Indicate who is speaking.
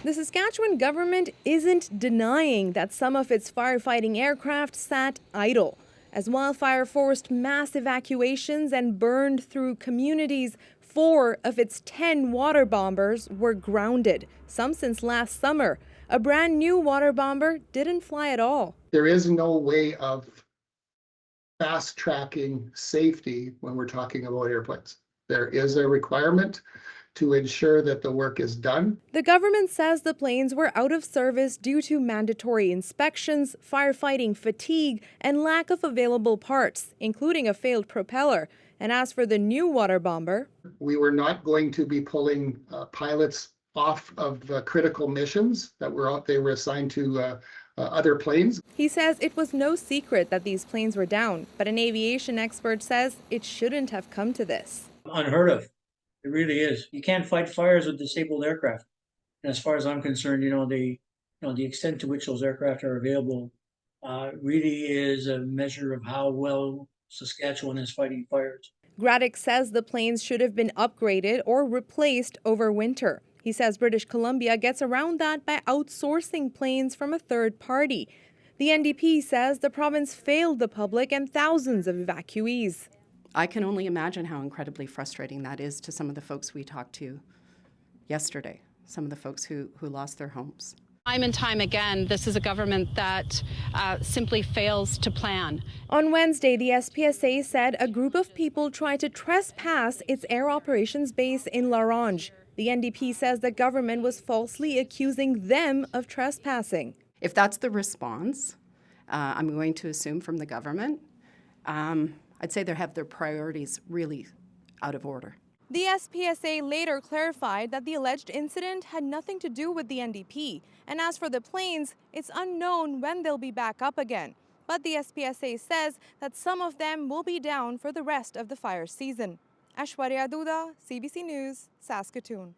Speaker 1: The Saskatchewan government isn't denying that some of its firefighting aircraft sat idle. As wildfire forced mass evacuations and burned through communities, 4 of its 10 water bombers were grounded, some since last summer. A brand new water bomber didn't fly at all.
Speaker 2: There is no way of fast tracking safety when we're talking about airplanes. There is a requirement to ensure that the work is done.
Speaker 1: The government says the planes were out of service due to mandatory inspections, firefighting fatigue, and lack of available parts, including a failed propeller. And as for the new water bomber,
Speaker 2: we were not going to be pulling pilots off of critical missions that they were assigned to other planes.
Speaker 1: He says it was no secret that these planes were down, but an aviation expert says it shouldn't have come to this.
Speaker 3: Unheard of. It really is. You can't fight fires with disabled aircraft. And as far as I'm concerned, the extent to which those aircraft are available really is a measure of how well Saskatchewan is fighting fires.
Speaker 1: Graddick says the planes should have been upgraded or replaced over winter. He says British Columbia gets around that by outsourcing planes from a third party. The NDP says the province failed the public and thousands of evacuees.
Speaker 4: I can only imagine how incredibly frustrating that is to some of the folks we talked to yesterday, some of the folks who lost their homes.
Speaker 5: Time and time again, this is a government that simply fails to plan.
Speaker 1: On Wednesday, the SPSA said a group of people tried to trespass its air operations base in La Ronge. The NDP says the government was falsely accusing them of trespassing.
Speaker 4: If that's the response, I'm going to assume from the government, I'd say they have their priorities really out of order.
Speaker 1: The SPSA later clarified that the alleged incident had nothing to do with the NDP. And as for the planes, it's unknown when they'll be back up again. But the SPSA says that some of them will be down for the rest of the fire season. Aishwarya Duda, CBC News, Saskatoon.